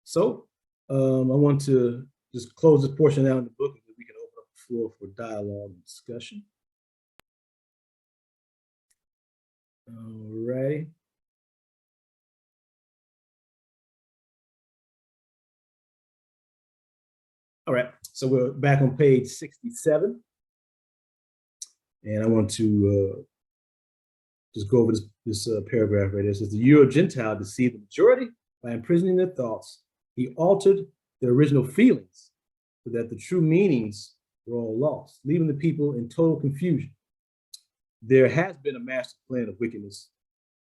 So I want to just close this portion out in the book and then we can open up the floor for dialogue and discussion. All right. All right, so we're back on page 67. And I want to just go over this paragraph right here. It says, the Euro Gentile deceived the majority by imprisoning their thoughts. He altered their original feelings so that the true meanings were all lost, leaving the people in total confusion. There has been a master plan of wickedness,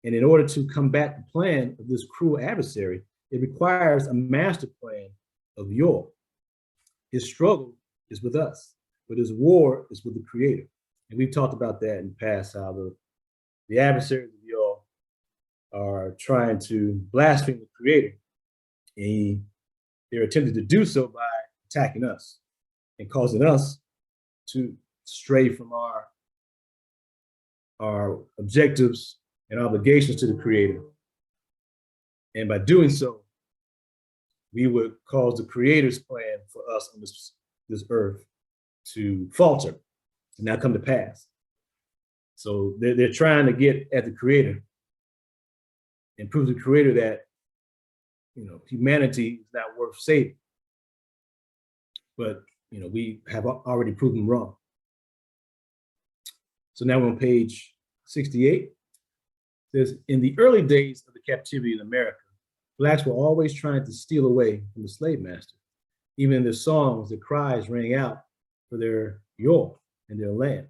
and in order to combat the plan of this cruel adversary, it requires a master plan of Yor. His struggle is with us, but his war is with the Creator. And we've talked about that in the past, how the adversaries of Yor are trying to blaspheme the Creator. And they're attempting to do so by attacking us and causing us to stray from our objectives and obligations to the Creator. And by doing so, we would cause the Creator's plan for us on this earth to falter and not come to pass. So they're trying to get at the Creator and prove to the Creator that, humanity is not worth saving. But, we have already proven wrong. So now we're on page 68. It says, in the early days of the captivity in America, Blacks were always trying to steal away from the slave master. Even in their songs, their cries rang out for their Yor and their land.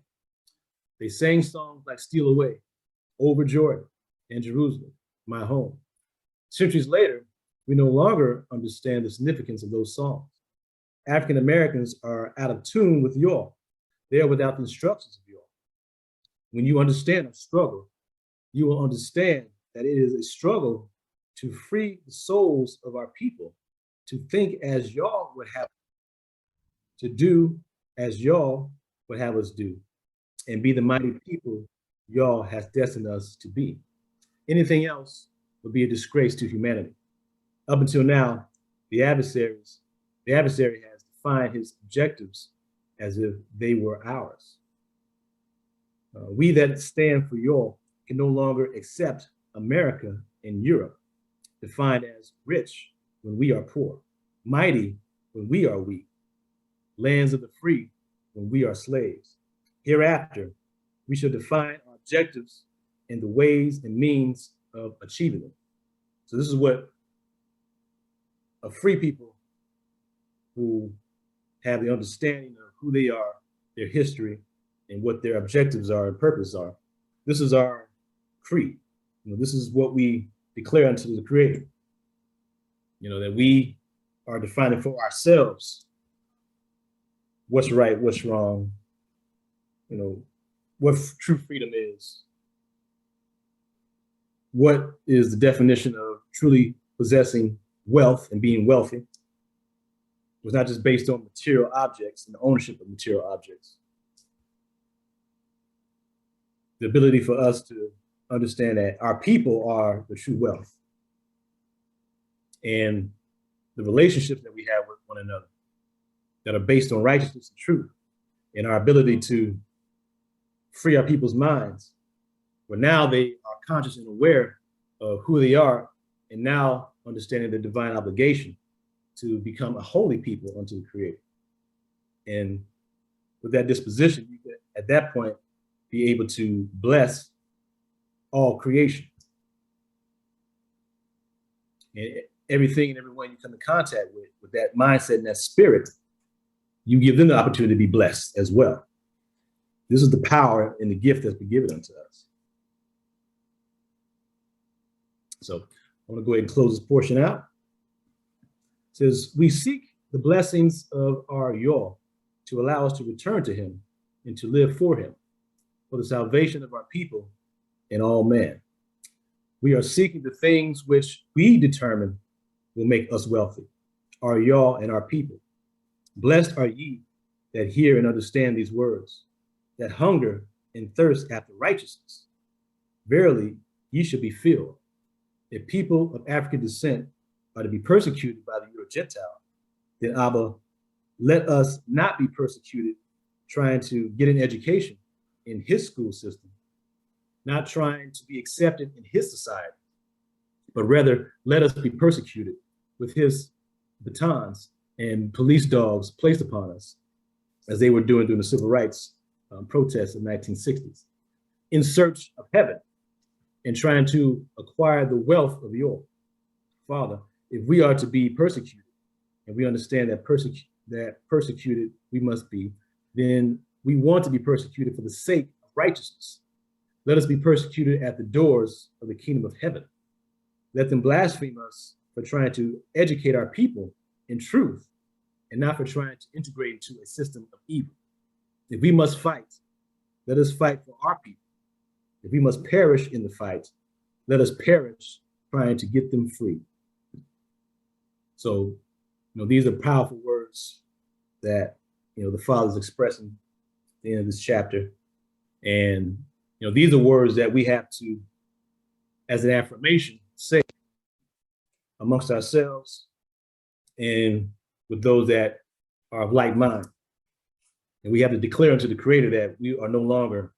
They sang songs like Steal Away, Over Jordan, and Jerusalem, My Home. Centuries later, we no longer understand the significance of those songs. African Americans are out of tune with Yor. They are without the instructions of Yor. When you understand a struggle, you will understand that it is a struggle to free the souls of our people, to think as Yor would have, to do as Yor would have us do, and be the mighty people Yor has destined us to be. Anything else would be a disgrace to humanity. Up until now, the adversary has defined his objectives as if they were ours. We that stand for Yor can no longer accept America and Europe, defined as rich when we are poor, mighty when we are weak, lands of the free when we are slaves. Hereafter, we shall define our objectives and the ways and means of achieving them. So this is what a free people who have the understanding of who they are, their history, and what their objectives are and purpose are. This is our creed. This is what we declare unto the Creator. That we are defining for ourselves what's right, what's wrong, what true freedom is, what is the definition of truly possessing wealth and being wealthy. It's not just based on material objects and the ownership of material objects. The ability for us to understand that our people are the true wealth and the relationships that we have with one another that are based on righteousness and truth, and our ability to free our people's minds, where now they are conscious and aware of who they are, and now understanding the divine obligation to become a holy people unto the Creator. And with that disposition, you can, at that point, be able to bless all creation. And everything and everyone you come in contact with that mindset and that spirit, you give them the opportunity to be blessed as well. This is the power and the gift that's been given unto us. So I want to go ahead and close this portion out. It says, we seek the blessings of our Yor to allow us to return to him and to live for him, for the salvation of our people and all men. We are seeking the things which we determine will make us wealthy, our Yor and our people. Blessed are ye that hear and understand these words, that hunger and thirst after righteousness. Verily, ye shall be filled. A people of African descent are to be persecuted by the Euro-Gentile, then Abba, let us not be persecuted trying to get an education in his school system, not trying to be accepted in his society, but rather let us be persecuted with his batons and police dogs placed upon us, as they were doing during the civil rights protests of the 1960s, in search of heaven and trying to acquire the wealth of your Father. If we are to be persecuted, and we understand that persecuted we must be, then we want to be persecuted for the sake of righteousness. Let us be persecuted at the doors of the kingdom of heaven. Let them blaspheme us for trying to educate our people in truth and not for trying to integrate into a system of evil. If we must fight, let us fight for our people. If we must perish in the fight, let us perish trying to get them free. So, these are powerful words that, the Father's expressing at the end of this chapter. And, these are words that we have to, as an affirmation, say amongst ourselves and with those that are of like mind. And we have to declare unto the Creator that we are no longer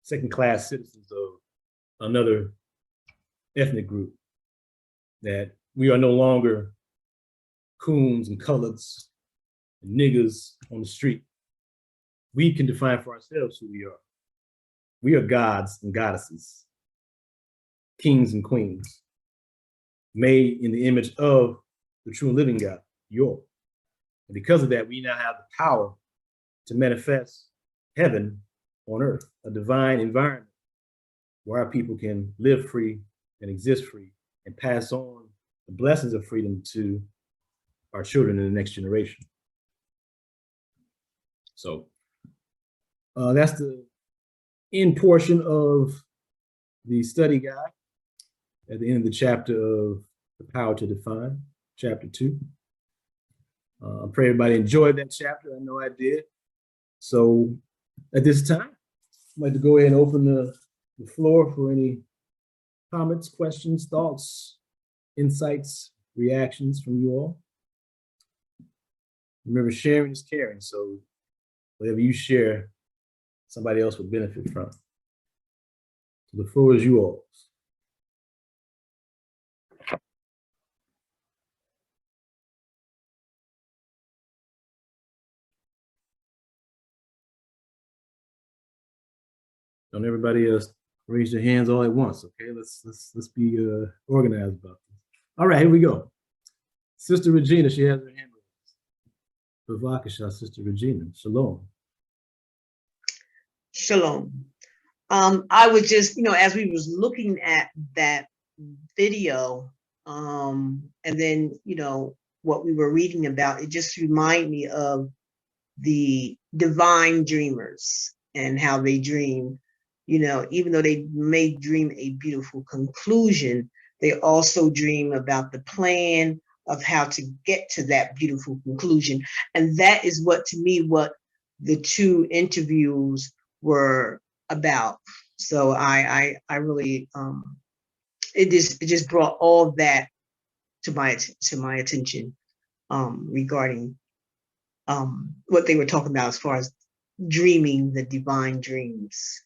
second-class citizens of another ethnic group, that we are no longer coons and coloreds and niggers on the street. We can define for ourselves who we are. We are gods and goddesses, kings and queens, made in the image of the true and living God, Yor. And because of that, we now have the power to manifest heaven on earth, a divine environment where our people can live free and exist free and pass on the blessings of freedom to our children in the next generation. So that's the end portion of the study guide at the end of the chapter of The Power to Define, chapter 2. I pray everybody enjoyed that chapter. I know I did. So at this time, I'd like to go ahead and open the floor for any comments, questions, thoughts, insights, reactions from you all. Remember, sharing is caring. So whatever you share, somebody else will benefit from. So the floor is yours. Don't everybody raise their hands all at once, okay? Let's be organized about this. All right, here we go. Sister Regina, she has her hand raised. Bavakasha, Sister Regina. Shalom. Shalom. I was just, as we was looking at that video, and then, what we were reading about, it just reminded me of the divine dreamers and how they dream. Even though they may dream a beautiful conclusion, they also dream about the plan of how to get to that beautiful conclusion. And that is what the two interviews were about. So I really, it just brought all that to my attention regarding what they were talking about as far as dreaming the divine dreams.